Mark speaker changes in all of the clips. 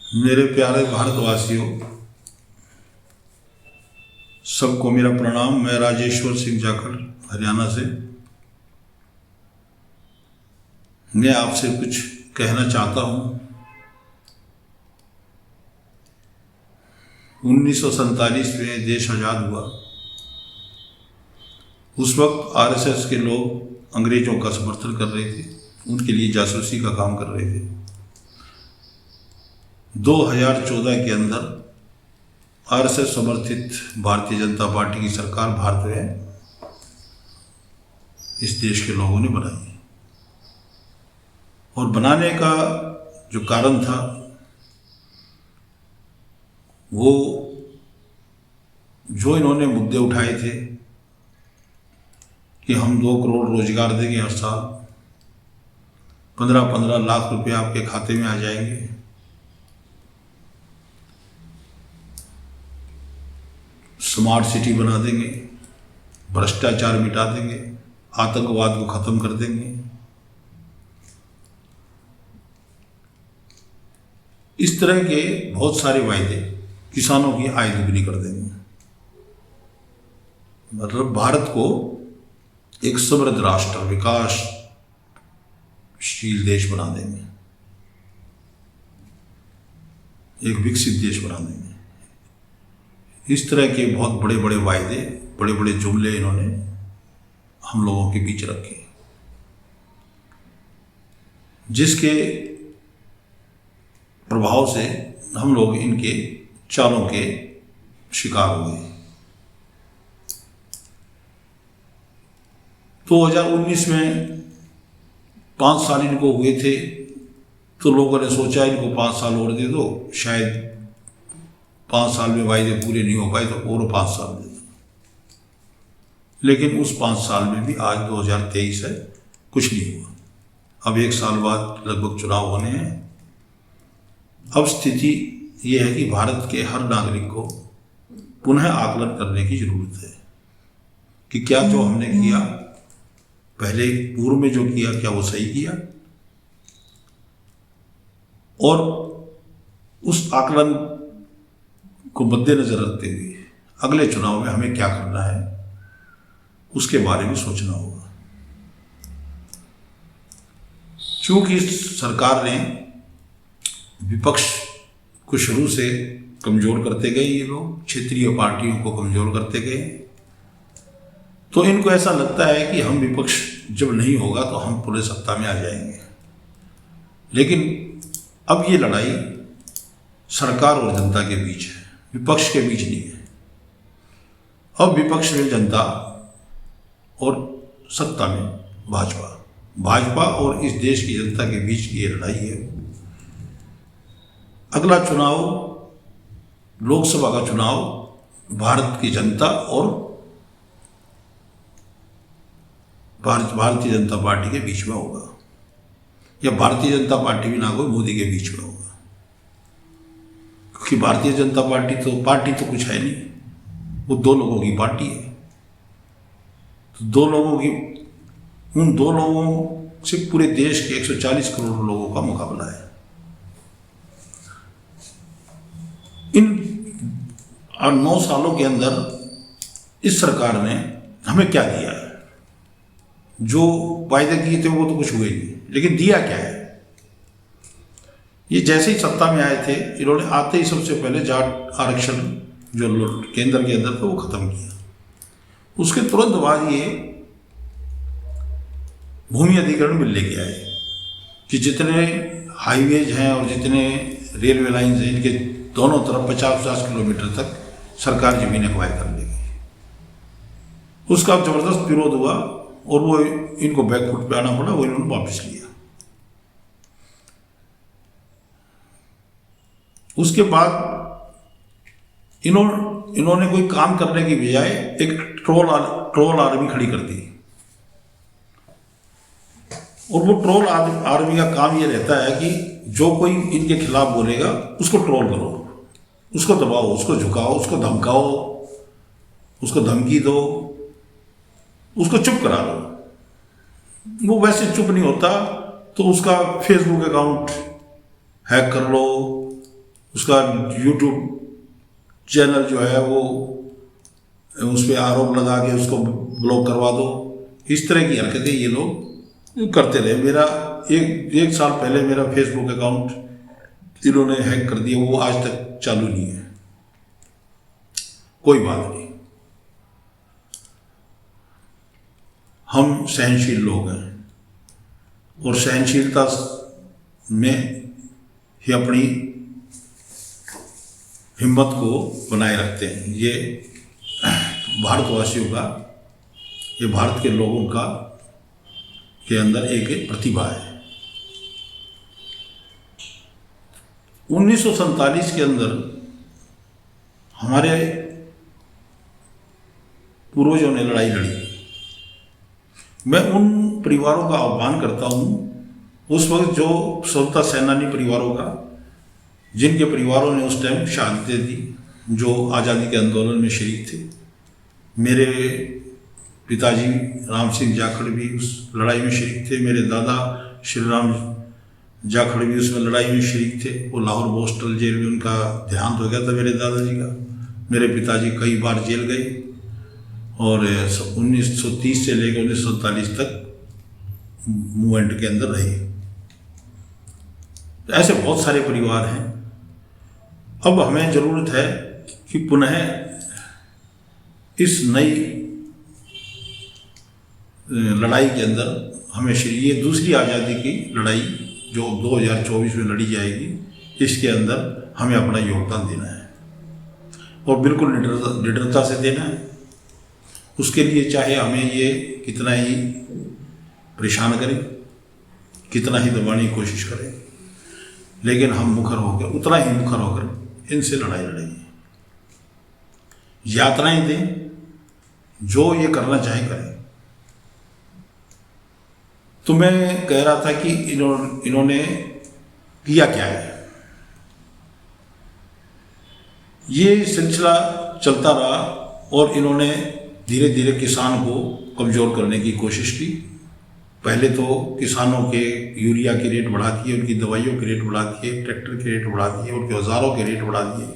Speaker 1: मेरे प्यारे भारतवासियों, सबको मेरा प्रणाम। मैं राजेश्वर सिंह जाखड़ हरियाणा से। मैं आपसे कुछ कहना चाहता हूँ। 1947 में देश आज़ाद हुआ। उस वक्त आरएसएस के लोग अंग्रेजों का समर्थन कर रहे थे, उनके लिए जासूसी का काम कर रहे थे। 2014 के अंदर आरएसएस समर्थित भारतीय जनता पार्टी की सरकार भारत में इस देश के लोगों ने बनाई। और बनाने का जो कारण था वो जो इन्होंने मुद्दे उठाए थे कि हम 2 करोड़ रोजगार देंगे हर साल, 15-15 लाख रुपए आपके खाते में आ जाएंगे, स्मार्ट सिटी बना देंगे, भ्रष्टाचार मिटा देंगे, आतंकवाद को खत्म कर देंगे। इस तरह के बहुत सारे वायदे, किसानों की आय दुगनी कर देंगे, मतलब भारत को एक समृद्ध राष्ट्र, विकासशील देश बना देंगे, एक विकसित देश बना देंगे। इस तरह के बहुत बड़े बड़े वायदे, बड़े बड़े जुमले इन्होंने हम लोगों के बीच रखे, जिसके प्रभाव से हम लोग इनके चालों के शिकार हो गए। 2019 में 5 साल इनको हुए थे, तो लोगों ने सोचा इनको 5 साल और दे दो, शायद 5 साल में वायदे पूरे नहीं हो पाए तो और 5 साल दे दो। लेकिन उस 5 साल में भी आज 2023 है, कुछ नहीं हुआ। अब 1 साल बाद लगभग चुनाव होने हैं। अब स्थिति ये है कि भारत के हर नागरिक को पुनः आकलन करने की जरूरत है कि क्या जो हमने किया पहले, पूर्व में जो किया, क्या वो सही किया, और उस आकलन को मद्देनजर रखते हुए अगले चुनाव में हमें क्या करना है उसके बारे में सोचना होगा। क्योंकि सरकार ने विपक्ष को शुरू से कमजोर करते गए, ये लोग क्षेत्रीय पार्टियों को कमजोर करते गए, तो इनको ऐसा लगता है कि हम विपक्ष जब नहीं होगा तो हम पूरे सत्ता में आ जाएंगे। लेकिन अब ये लड़ाई सरकार और जनता के बीच है, विपक्ष के बीच नहीं है। अब विपक्ष में जनता और सत्ता में भाजपा और इस देश की जनता के बीच की ये लड़ाई है। अगला चुनाव, लोकसभा का चुनाव, भारत की जनता और भारतीय जनता पार्टी के बीच में होगा, या भारतीय जनता पार्टी भी ना हो, मोदी के बीच में होगा। क्योंकि भारतीय जनता पार्टी तो कुछ है नहीं, वो 2 लोगों की पार्टी है। तो 2 लोगों की, उन 2 लोगों से पूरे देश के 140 करोड़ लोगों का मुकाबला है। इन 9 सालों के अंदर इस सरकार ने हमें क्या दिया है? जो वायदे किए थे वो तो कुछ हुए नहीं, लेकिन दिया क्या है? ये जैसे ही सत्ता में आए थे, इन्होंने आते ही सबसे पहले जाट आरक्षण जो केंद्र के अंदर था वो खत्म किया। उसके तुरंत बाद ये भूमि अधिग्रहण बिल लेके आए कि जितने हाईवेज हैं और जितने रेलवे लाइन्स हैं, इनके दोनों तरफ 50-50 किलोमीटर तक सरकार जमीन एक्वायर कर लेगी। उसका जबरदस्त विरोध हुआ और वो इनको बैकफुट पे आना पड़ा, वो इन्होंने वापस लिया। उसके बाद इन्होंने कोई काम करने की बजाय एक ट्रोल आर्मी खड़ी कर दी, और वो ट्रोल आर्मी का काम ये रहता है कि जो कोई इनके खिलाफ बोलेगा उसको ट्रोल करो, उसको दबाओ, उसको झुकाओ, उसको धमकाओ, उसको धमकी दो, उसको चुप करा दो। वो वैसे चुप नहीं होता तो उसका फेसबुक अकाउंट हैक कर लो, उसका यूट्यूब चैनल जो है वो उस पर आरोप लगा के उसको ब्लॉक करवा दो। इस तरह की हरकतें ये लोग करते रहे। मेरा एक साल पहले मेरा फेसबुक अकाउंट इन्होंने हैक कर दिया, वो आज तक चालू नहीं है। कोई बात नहीं, हम सहनशील लोग हैं और सहनशीलता में ही अपनी हिम्मत को बनाए रखते हैं। ये भारतवासियों का, ये भारत के लोगों का के अंदर एक प्रतिभा है। 1947 के अंदर हमारे पूर्वजों ने लड़ाई लड़ी। मैं उन परिवारों का आह्वान करता हूँ, उस वक्त जो स्वतंत्रता सेनानी परिवारों का, जिनके परिवारों ने उस टाइम शहादतें दी, जो आज़ादी के आंदोलन में शरीक थे। मेरे पिताजी राम सिंह जाखड़ भी उस लड़ाई में शरीक थे। मेरे दादा श्री राम जाखड़ भी उसमें लड़ाई में शरीक थे। वो लाहौर बोस्टल जेल में उनका देहांत हो गया था मेरे दादाजी का। मेरे पिताजी कई बार जेल गए और 1930 से लेकर 1947 तक मूवमेंट के अंदर रहे। ऐसे बहुत सारे परिवार हैं। अब हमें ज़रूरत है कि पुनः इस नई लड़ाई के अंदर हमें ये दूसरी आज़ादी की लड़ाई जो 2024 में लड़ी जाएगी, इसके अंदर हमें अपना योगदान देना है और बिल्कुल निडरता से देना है। उसके लिए चाहे हमें ये कितना ही परेशान करें, कितना ही दबाने की कोशिश करें, लेकिन हम मुखर होकर, उतना ही मुखर होकर इनसे लड़ाई लड़ेंगे। यात्राएं दें, जो ये करना चाहे करें। तो मैं कह रहा था कि इन्होंने किया क्या है। ये सिलसिला चलता रहा और इन्होंने धीरे धीरे किसान को कमज़ोर करने की कोशिश की। पहले तो किसानों के यूरिया के रेट बढ़ा दिए, उनकी दवाइयों के रेट बढ़ा दिए, ट्रैक्टर के रेट बढ़ा दिए, उनके औजारों के रेट बढ़ा दिए,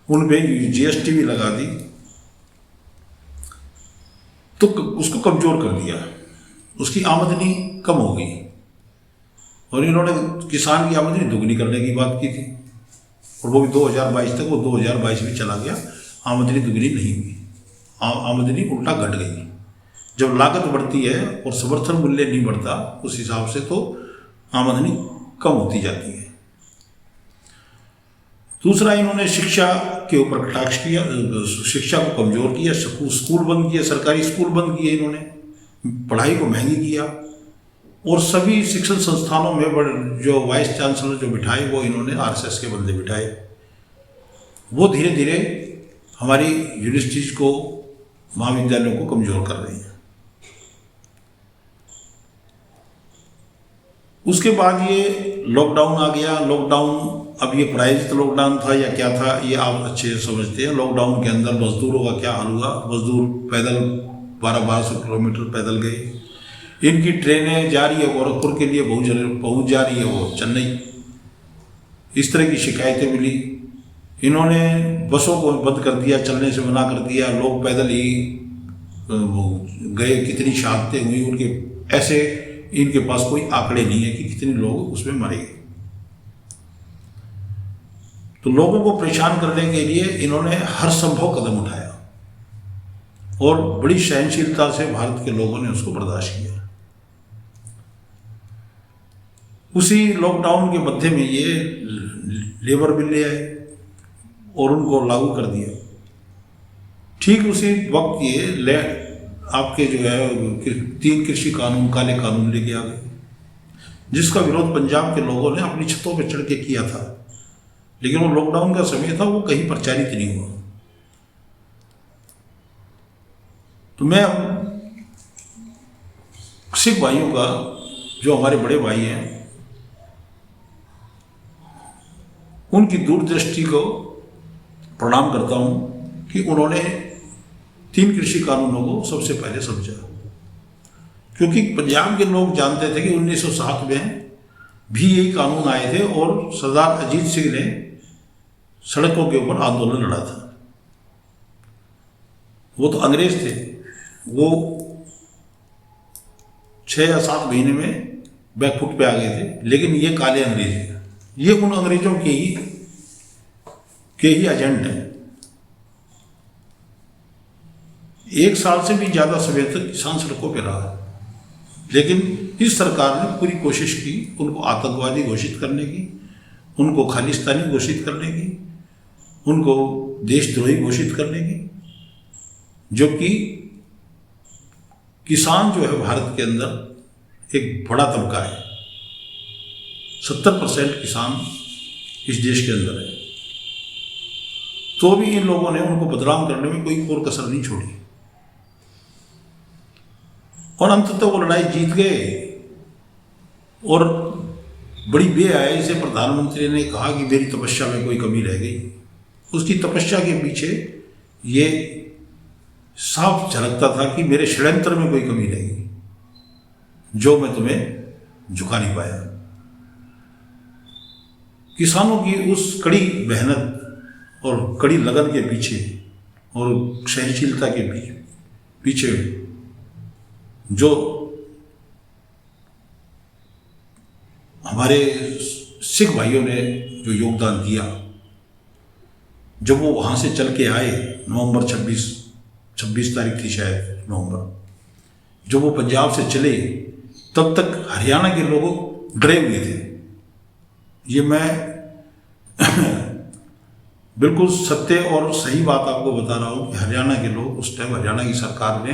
Speaker 1: उन पे GST भी लगा दी, तो उसको कमज़ोर कर दिया। उसकी आमदनी कम हो गई और इन्होंने किसान की आमदनी दुगनी करने की बात की थी और वो भी 2022 तक, वो 2022 भी चला गया, आमदनी दुगनी नहीं हुई, आमदनी उल्टा घट गई। जब लागत बढ़ती है और समर्थन मूल्य नहीं बढ़ता, उस हिसाब से तो आमदनी कम होती जाती है। दूसरा, इन्होंने शिक्षा के ऊपर कटाक्ष किया, शिक्षा को कमज़ोर किया, स्कूल बंद किए, सरकारी स्कूल बंद किए, इन्होंने पढ़ाई को महंगी किया और सभी शिक्षण संस्थानों में जो वाइस चांसलर जो बिठाए वो इन्होंने RSS के बंदे बिठाए। वो धीरे धीरे हमारी यूनिवर्सिटीज को, महाविद्यालयों को कमज़ोर कर रही हैं। उसके बाद ये लॉकडाउन आ गया। लॉकडाउन, अब ये प्रायोजित लॉकडाउन था या क्या था, ये आप अच्छे से समझते हैं। लॉकडाउन के अंदर मजदूरों का क्या हाल हुआ। मजदूर पैदल 1200 किलोमीटर पैदल गए। इनकी ट्रेनें जा रही है गोरखपुर के लिए, पहुँच जा रही है वो चेन्नई। इस तरह की शिकायतें मिली। इन्होंने बसों को बंद कर दिया, चलने से मना कर दिया, लोग पैदल ही गए। कितनी शहादतें हुई उनके, ऐसे इनके पास कोई आंकड़े नहीं है कि कितने लोग उसमें मरे। तो लोगों को परेशान करने के लिए इन्होंने हर संभव कदम उठाया और बड़ी सहनशीलता से भारत के लोगों ने उसको बर्दाश्त किया। उसी लॉकडाउन के मध्य में ये लेबर बिल ले आए और उनको लागू कर दिया। ठीक उसी वक्त ये आपके जो है 3 कृषि कानून, काले कानून लेके आ गए, जिसका विरोध पंजाब के लोगों ने अपनी छतों पर चढ़ के किया था। लेकिन वो लॉकडाउन का समय था, वो कहीं प्रचारित नहीं हुआ। तो मैं सिख भाइयों का, जो हमारे बड़े भाई हैं, उनकी दूरदृष्टि को प्रणाम करता हूं कि उन्होंने 3 कृषि कानूनों को सबसे पहले समझा। क्योंकि पंजाब के लोग जानते थे कि 1907 में भी यही कानून आए थे और सरदार अजीत सिंह ने सड़कों के ऊपर आंदोलन लड़ा था। वो तो अंग्रेज थे, वो 6 या 7 महीने में बैकफुट पे आ गए थे, लेकिन ये काले अंग्रेज हैं, ये उन अंग्रेजों के ही एजेंट हैं। 1 साल से भी ज़्यादा समय तक किसान सड़कों पर रहा, लेकिन इस सरकार ने पूरी कोशिश की उनको आतंकवादी घोषित करने की, उनको खालिस्तानी घोषित करने की, उनको देशद्रोही घोषित करने की, जबकि किसान जो है भारत के अंदर एक बड़ा तबका है। 70% किसान इस देश के अंदर है, तो भी इन लोगों ने उनको बदनाम करने में कोई और कसर नहीं छोड़ी और अंततः वो लड़ाई जीत गए। और बड़ी बेहयाई से प्रधानमंत्री ने कहा कि मेरी तपस्या में कोई कमी रह गई। उसकी तपस्या के पीछे ये साफ झलकता था कि मेरे षड्यंत्र में कोई कमी रह गई, जो मैं तुम्हें झुका नहीं पाया। किसानों की उस कड़ी मेहनत और कड़ी लगन के पीछे और सहनशीलता के पीछे जो हमारे सिख भाइयों ने जो योगदान दिया, जब वो वहाँ से चल के आए, नवंबर 26 तारीख थी शायद नवंबर, जब वो पंजाब से चले, तब तक हरियाणा के लोग डरे हुए थे। ये मैं बिल्कुल सत्य और सही बात आपको बता रहा हूँ कि हरियाणा के लोग उस टाइम, हरियाणा की सरकार ने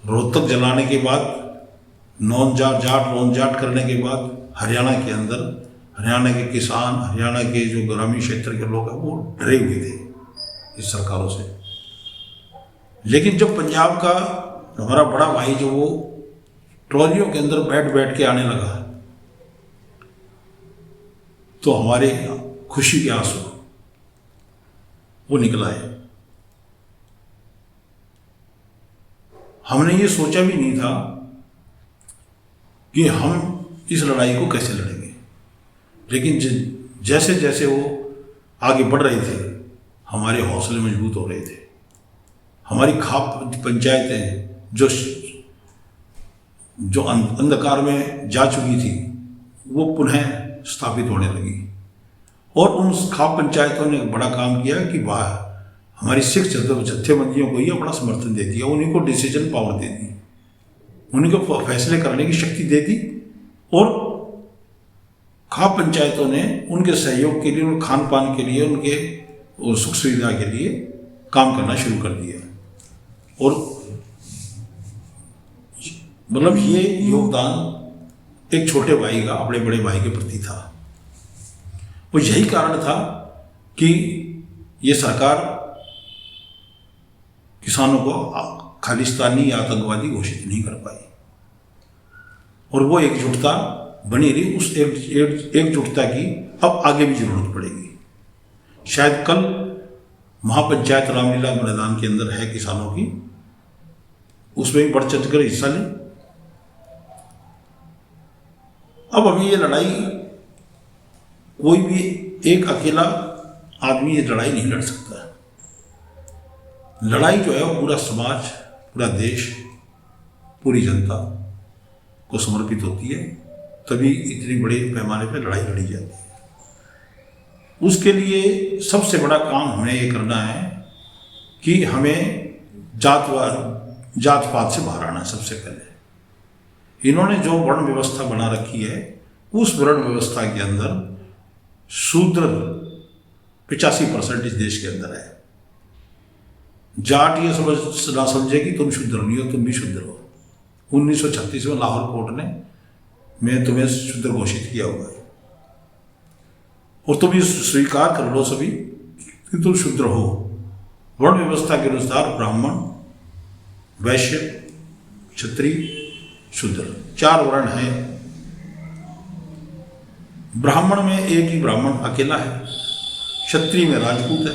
Speaker 1: रोहतक जलाने के बाद, नॉन जाट करने के बाद, हरियाणा के अंदर हरियाणा के किसान, हरियाणा के जो ग्रामीण क्षेत्र के लोग हैं, वो डरे हुए थे इस सरकारों से। लेकिन जब पंजाब का हमारा बड़ा भाई जो वो ट्रॉलियों के अंदर बैठ के आने लगा, तो हमारे खुशी के आंसू वो निकल आए। हमने ये सोचा भी नहीं था कि हम इस लड़ाई को कैसे लड़ेंगे, लेकिन जैसे जैसे वो आगे बढ़ रहे थे, हमारे हौसले मजबूत हो रहे थे। हमारी खाप पंचायतें जो अंधकार में जा चुकी थी, वो पुनः स्थापित होने लगी। और उन खाप पंचायतों ने बड़ा काम किया कि हमारी सिख जत्थेबंदियों को ये बड़ा समर्थन दे दिया, उन्हीं को डिसीजन पावर दे दी, उन्हीं को फैसले करने की शक्ति दे दी। और खाप पंचायतों ने उनके सहयोग के लिए, उनके खान पान के लिए, उनके सुख सुविधा के लिए काम करना शुरू कर दिया। और मतलब ये योगदान एक छोटे भाई का अपने बड़े भाई के प्रति था। और यही कारण था कि ये सरकार किसानों को खालिस्तानी या आतंकवादी घोषित नहीं कर पाई। और वो एकजुटता बनी रही। उस एकजुटता की अब आगे भी जरूरत पड़ेगी। शायद कल महापंचायत रामलीला मैदान के अंदर है किसानों की, उसमें भी बढ़ चढ़ कर हिस्सा लें। अब अभी ये लड़ाई कोई भी एक अकेला आदमी ये लड़ाई नहीं लड़ सकता। लड़ाई जो है वो पूरा समाज, पूरा देश, पूरी जनता को समर्पित होती है, तभी इतनी बड़े पैमाने पर लड़ाई लड़ी जाती है। उसके लिए सबसे बड़ा काम हमें ये करना है कि हमें जात पात से बाहर आना है। सबसे पहले इन्होंने जो वर्ण व्यवस्था बना रखी है, उस वर्ण व्यवस्था के अंदर शूद्र 85% इस देश के अंदर है। जाट ये ना समझे कि तुम शूद्र नहीं हो, तुम भी शूद्र हो। 1936 में लाहौर कोर्ट ने मैं तुम्हें शूद्र घोषित किया हुआ है और तुम ये स्वीकार कर लो सभी कि तुम शूद्र हो। वर्ण व्यवस्था के अनुसार ब्राह्मण, वैश्य, क्षत्रिय, शूद्र 4 वर्ण हैं। ब्राह्मण में एक ही ब्राह्मण अकेला है, क्षत्रिय में राजपूत है,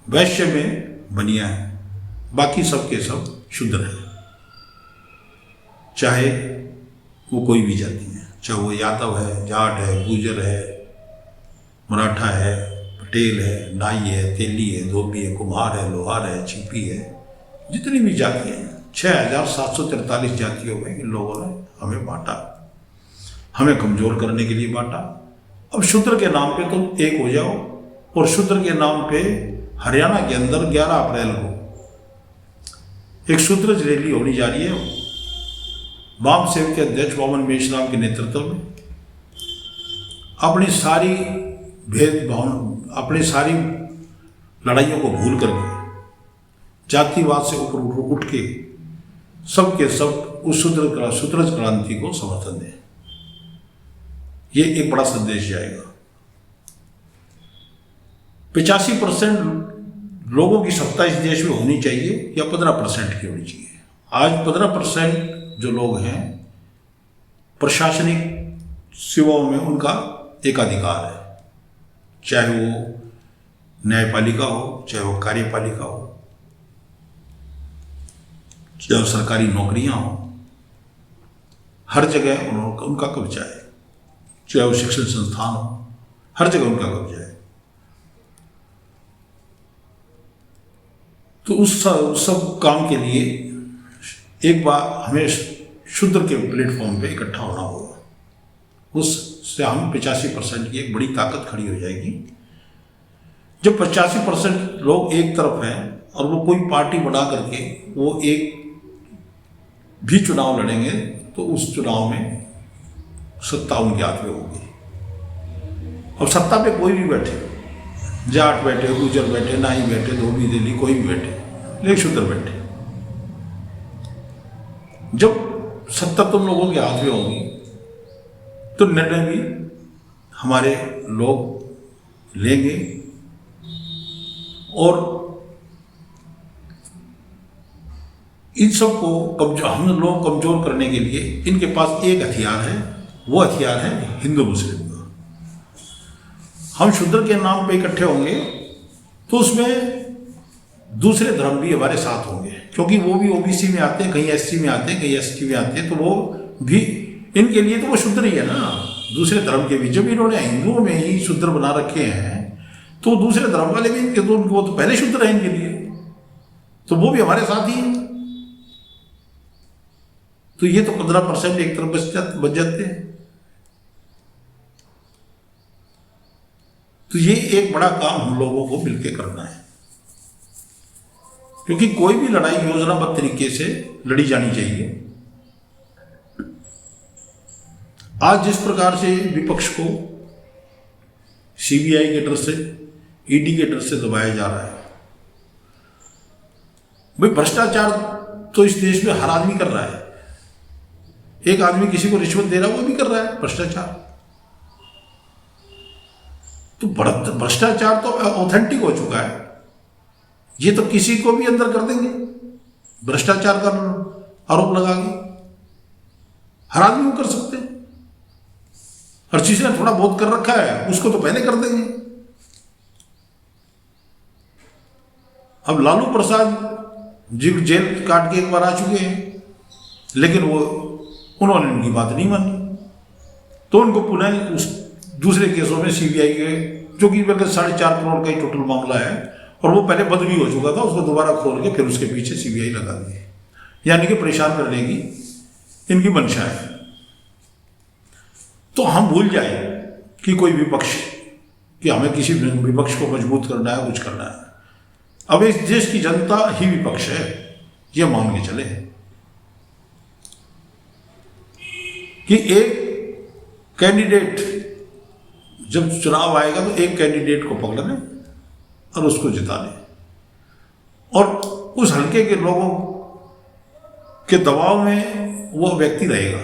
Speaker 1: वैश्य में बनिया है, बाकी सब के सब शूद्र है। चाहे वो कोई भी जाति है, चाहे वो यादव है, जाट है, गुर्जर है, मराठा है, पटेल है, नाई है, तेली है, धोबी है, कुम्हार है, लोहार है, छिपी है, जितनी भी जाति हैं 6,743 जातियों में इन लोगों ने हमें बांटा, हमें कमजोर करने के लिए बांटा। अब शूद्र के नाम पे तुम एक हो जाओ, और शूद्र के नाम पे हरियाणा के अंदर 11 अप्रैल को एक शूद्र रैली होने जा रही है वाम सेव के अध्यक्ष वामन मेश्राम के नेतृत्व में। अपनी सारी भेदभाव, अपनी सारी लड़ाइयों को भूल करके, जातिवाद से ऊपर उठ के सब के सब उस शूद्र क्रांति को समर्थन दें। ये एक बड़ा संदेश जाएगा। 85% लोगों की सत्ता इस देश में होनी चाहिए या 15% की होनी चाहिए। आज 15% जो लोग हैं प्रशासनिक सेवाओं में उनका एकाधिकार है, चाहे वो न्यायपालिका हो, चाहे वो कार्यपालिका हो, चाहे वो सरकारी नौकरियां हो, हर जगह उनका कब्जा है, चाहे वो शिक्षण संस्थान हो, हर जगह उनका कब्जा है। तो उस सब काम के लिए एक बार हमें शूद्र के प्लेटफॉर्म पे इकट्ठा होना होगा। उससे हम 85% की एक बड़ी ताकत खड़ी हो जाएगी। जब 85% लोग एक तरफ हैं और वो कोई पार्टी बना करके वो एक भी चुनाव लड़ेंगे तो उस चुनाव में सत्ता उनके हाथ में होगी। अब सत्ता पे कोई भी बैठे, जाट बैठे, गुजर बैठे, नाई बैठे, धोबी तेली, कोई भी बैठे, लेकिन शूद्र बैठे, जब सत्ता तुम लोगों के हाथ में होगी तो निर्णय भी हमारे लोग लेंगे। और इन सब को हम लोग कमजोर करने के लिए इनके पास एक हथियार है, वो हथियार है हिंदू मुस्लिम का। हम शूद्र के नाम पे इकट्ठे होंगे तो उसमें दूसरे धर्म भी हमारे साथ होंगे, क्योंकि वो भी ओबीसी में आते हैं, कहीं एससी में आते हैं, कहीं एसटी में आते हैं, तो वो भी इनके लिए तो वो शूद्र ही है ना। दूसरे धर्म के भी जब इन्होंने हिंदुओं में ही शूद्र बना रखे हैं तो दूसरे धर्म वाले भी इनके तो वो तो पहले शूद्र है इनके लिए, तो वो भी हमारे साथ ही है। तो ये तो 15% एक तरफ बच जाते हैं। तो ये एक बड़ा काम हम लोगों को मिलकर करना है, क्योंकि कोई भी लड़ाई योजनाबद्ध तरीके से लड़ी जानी चाहिए। आज जिस प्रकार से विपक्ष को सीबीआई के डर से, ईडी के डर से दबाया जा रहा है, भाई भ्रष्टाचार तो इस देश में हर आदमी कर रहा है। एक आदमी किसी को रिश्वत दे रहा है वो भी कर रहा है भ्रष्टाचार। तो भ्रष्टाचार तो ऑथेंटिक हो चुका है। ये तो किसी को भी अंदर कर देंगे भ्रष्टाचार का आरोप लगा के, हर आदमी को कर सकते हैं। हर चीज ने थोड़ा बहुत कर रखा है उसको तो पहले कर देंगे। अब लालू प्रसाद जी जेल काट के एक बार आ चुके हैं, लेकिन उन्होंने उनकी बात नहीं मानी, तो उनको पुनः उस दूसरे केसों में सीबीआई के, जो कि 4.5 करोड़ का ही टोटल मामला है, और वो पहले बंद भी हो चुका था, उसको दोबारा खोल के फिर उसके पीछे सीबीआई लगा दी। यानी कि परेशान करने की इनकी मंशा है। तो हम भूल जाए कि कोई विपक्ष, कि हमें किसी विपक्ष को मजबूत करना है, कुछ करना है। अब इस देश की जनता ही विपक्ष है, ये मान के चले कि एक कैंडिडेट जब चुनाव आएगा तो एक कैंडिडेट को पकड़ लें और उसको जिता लें, और उस हल्के के लोगों के दबाव में वो व्यक्ति रहेगा,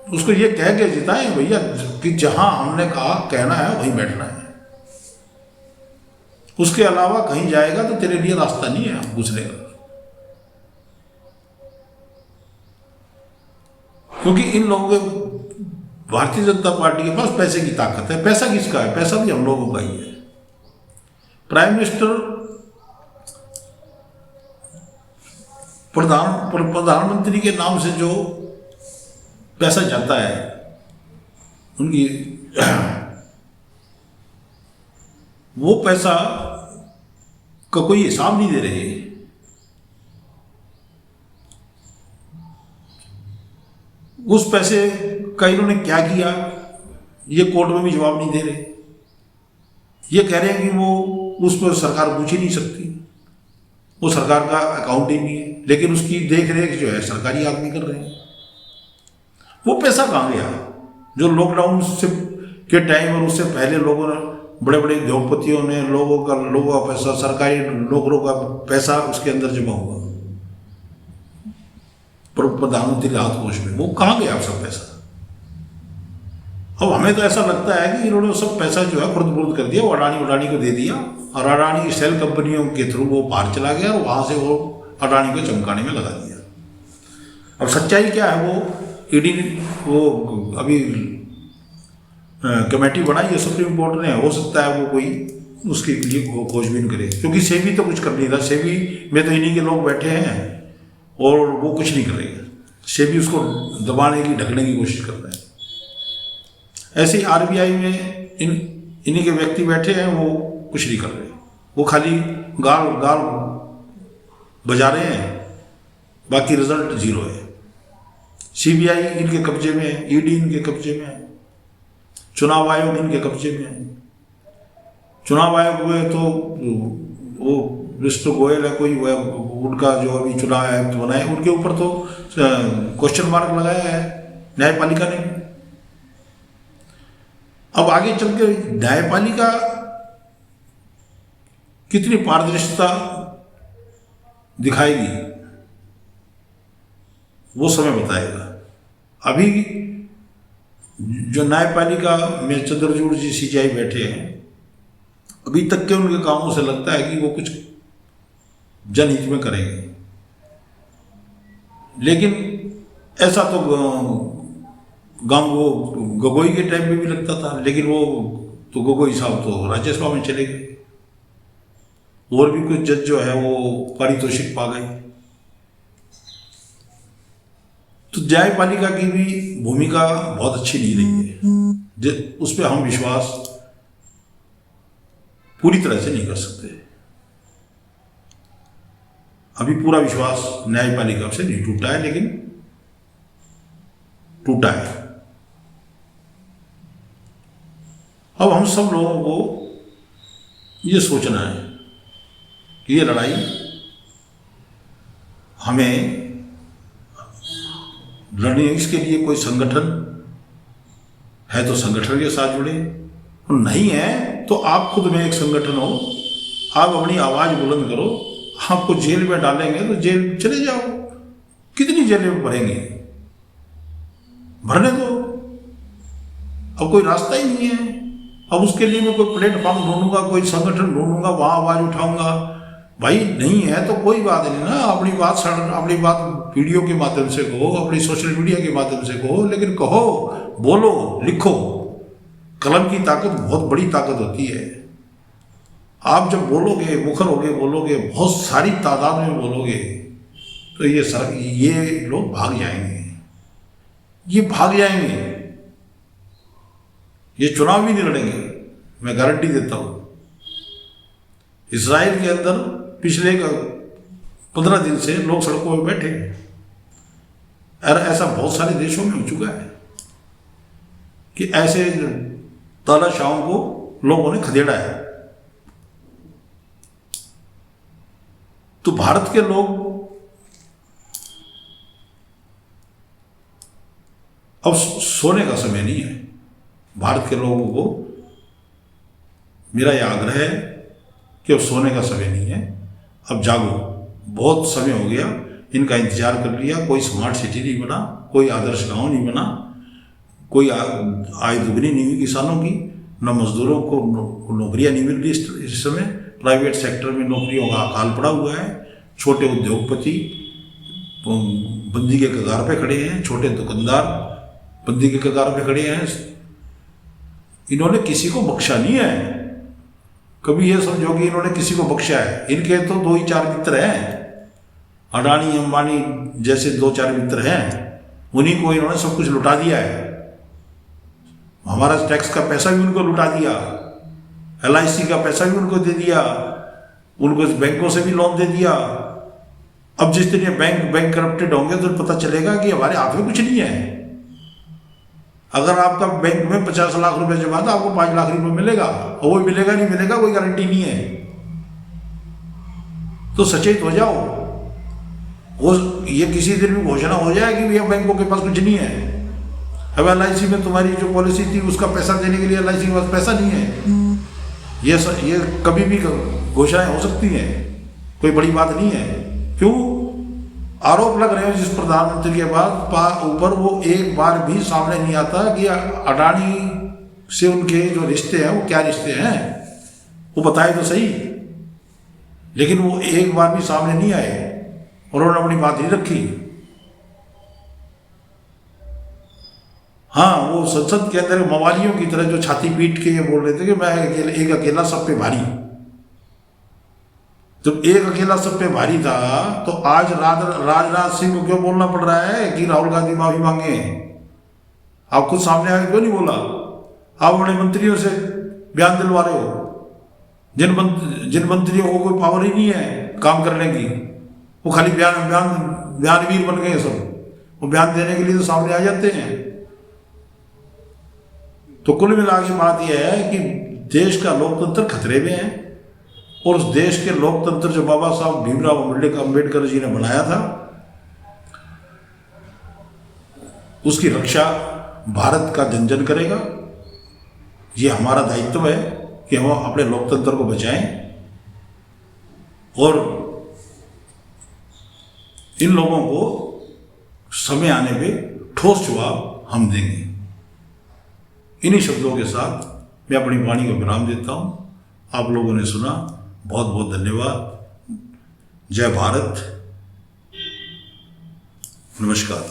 Speaker 1: उसको ये कह के जिताएं भैया कि जहां हमने कहा कहना है वहीं बैठना है, उसके अलावा कहीं जाएगा तो तेरे लिए रास्ता नहीं है घुसने का। क्योंकि इन लोगों के, भारतीय जनता पार्टी के पास पैसे की ताकत है। पैसा किसका है? पैसा भी हम लोगों का ही है। प्राइम मिनिस्टर, प्रधानमंत्री के नाम से जो पैसा जाता है, उनकी वो पैसा का कोई हिसाब नहीं दे रहे। उस पैसे का इन्होंने क्या किया ये कोर्ट में भी जवाब नहीं दे रहे। ये कह रहे हैं कि वो उस पर सरकार पूछ ही नहीं सकती, वो सरकार का अकाउंट ही नहीं है, लेकिन उसकी देख रेख जो है सरकारी आदमी कर रहे हैं। वो पैसा कहाँ गया जो लॉकडाउन से के टाइम और उससे पहले लोगों ने, बड़े बड़े उद्योगपतियों ने लोगों का पैसा, सरकारी नौकरों का पैसा उसके अंदर जमा हुआ प्रधानमंत्री राहत कोष में, वो कहाँ गया सब पैसा? अब हमें तो ऐसा लगता है कि इन्होंने सब पैसा जो है खुर्द-बुर्द कर दिया, वो अडानी को दे दिया और अडानी की सेल कंपनियों के थ्रू वो बाहर चला गया और वहाँ से वो अडानी को चमकाने में लगा दिया। अब सच्चाई क्या है, वो ईडी वो अभी कमेटी बनाई है सुप्रीम कोर्ट ने, हो सकता है वो कोई उसके लिए खोजबीन करे, क्योंकि सेबी तो कुछ कर नहीं रहा। सेबी में तो इन्हीं के लोग बैठे हैं और वो कुछ नहीं करेगा। सेबी उसको दबाने की, ढकने की कोशिश कर रहे हैं। ऐसे ही आरबीआई में इन्हीं के व्यक्ति बैठे हैं, वो कुछ नहीं कर रहे, वो खाली गाल बजा रहे हैं, बाकी रिजल्ट जीरो है। सीबीआई इनके कब्जे में है, ईडी इनके कब्जे में है, चुनाव आयोग इनके कब्जे में है। चुनाव आयोग में तो वो विष्णु गोयल है कोई, उनका जो अभी चुनाव आयोग तो बनाए, उनके ऊपर तो क्वेश्चन मार्क लगाया है न्यायपालिका ने। अब आगे चल के न्यायपालिका कितनी पारदर्शिता दिखाएगी वो समय बताएगा। अभी जो न्यायपालिका में चंद्रचूड़ जी सीजीआई बैठे हैं, अभी तक के उनके कामों से लगता है कि वो कुछ जनहित में करेंगे, लेकिन ऐसा तो वो गगोई के टाइम में भी लगता था, लेकिन वो तो गगोई साहब तो राज्यसभा में चले गए, और भी कुछ जज जो है वो पारितोषिक पा गए। तो न्यायपालिका की भी भूमिका बहुत अच्छी नहीं रही है, उस पर हम विश्वास पूरी तरह से नहीं कर सकते। अभी पूरा विश्वास न्यायपालिका से नहीं टूटा है, लेकिन टूटा है। अब हम सब लोगों को ये सोचना है कि ये लड़ाई हमें लड़नी है। इसके लिए कोई संगठन है तो संगठन के साथ जुड़े, नहीं है तो आप खुद में एक संगठन हो, आप अपनी आवाज बुलंद करो। आपको जेल में डालेंगे तो जेल चले जाओ, कितनी जेलें में भरेंगे, भरने दो। अब कोई रास्ता ही नहीं है। अब उसके लिए मैं कोई प्लेटफॉर्म ढूंढूंगा, कोई संगठन ढूंढूंगा, वहां आवाज उठाऊंगा। भाई नहीं है तो कोई बात नहीं ना, अपनी बात वीडियो के माध्यम से कहो, अपनी सोशल मीडिया के माध्यम से कहो, लेकिन कहो, बोलो, लिखो। कलम की ताकत बहुत बड़ी ताकत होती है। आप जब बोलोगे, मुखर होगे बोलोगे, बहुत सारी तादाद में बोलोगे, तो ये लोग भाग जाएंगे, ये भाग जाएंगे, ये चुनाव भी नहीं लड़ेंगे, मैं गारंटी देता हूं। इजराइल के अंदर पिछले 15 दिन से लोग सड़कों में बैठे हैं, और ऐसा बहुत सारे देशों में हो चुका है कि ऐसे तानाशाहों को लोगों ने खदेड़ा है। तो भारत के लोग अब सोने का समय नहीं है। भारत के लोगों को मेरा यह आग्रह है कि अब सोने का समय नहीं है, अब जागो। बहुत समय हो गया, इनका इंतजार कर लिया, कोई स्मार्ट सिटी नहीं बना, कोई आदर्श गांव नहीं बना, कोई आय दुगनी नहीं हुई किसानों की, न मजदूरों को नौकरियां नहीं मिल रही इस समय। प्राइवेट सेक्टर में नौकरियों का अकाल पड़ा हुआ है। छोटे उद्योगपति बंदी के कगार पे खड़े हैं, छोटे दुकानदार बंदी के कगार पे खड़े हैं। इन्होंने किसी को बख्शा नहीं है। कभी ये समझो कि इन्होंने किसी को बख्शा है। इनके तो 2 ही 4 मित्र हैं, अडानी अंबानी जैसे 2-4 मित्र हैं, उन्हीं को इन्होंने सब कुछ लुटा दिया है। हमारा टैक्स का पैसा भी उनको लुटा दिया। LIC का पैसा भी उनको दे दिया, उनको बैंकों से भी लोन दे दिया। अब जिस तरह बैंक करप्टेड होंगे तो पता चलेगा कि हमारे हाथ में कुछ नहीं है। अगर आपका बैंक में 50 लाख रुपए जमा तो आपको 5 लाख रुपए मिलेगा, और वो मिलेगा नहीं मिलेगा कोई गारंटी नहीं है। तो सचेत हो जाओ, वो ये किसी दिन भी घोषणा हो जाए कि भैया बैंकों के पास कुछ नहीं है। अब LIC में तुम्हारी जो पॉलिसी थी उसका पैसा देने के लिए LIC के पास पैसा नहीं है। ये कभी भी घोषणाएं हो सकती हैं, कोई बड़ी बात नहीं है। क्यों आरोप लग रहे हैं जिस प्रधानमंत्री के बाद ऊपर, वो एक बार भी सामने नहीं आता कि अडानी से उनके जो रिश्ते हैं वो क्या रिश्ते हैं, वो बताए तो सही। लेकिन वो एक बार भी सामने नहीं आए और उन्होंने अपनी बात नहीं रखी। हाँ, वो संसद के अंदर मवालियों की तरह जो छाती पीट के ये बोल रहे थे कि मैं एक अकेला सब पे भारी। जब एक अकेला सब पे भारी था तो आज राजनाथ सिंह को क्यों बोलना पड़ रहा है कि राहुल गांधी माफी मांगे? आप खुद सामने आके क्यों नहीं बोला? आप बड़े मंत्रियों से बयान दिलवा रहे हो, जिन मंत्रियों को कोई पावर ही नहीं है काम करने की, वो खाली बयानवीर बन गए सब। वो बयान देने के लिए तो सामने आ जाते हैं। तो कुल मिला के बात यह है कि देश का लोकतंत्र खतरे में है, और उस देश के लोकतंत्र जो बाबा साहब भीमराव अम्बेडकर जी ने बनाया था, उसकी रक्षा भारत का जन जन करेगा। ये हमारा दायित्व है कि हम अपने लोकतंत्र को बचाएं, और इन लोगों को समय आने पे ठोस जवाब हम देंगे। इन्हीं शब्दों के साथ मैं अपनी वाणी को विराम देता हूं। आप लोगों ने सुना, बहुत बहुत धन्यवाद। जय भारत, नमस्कार।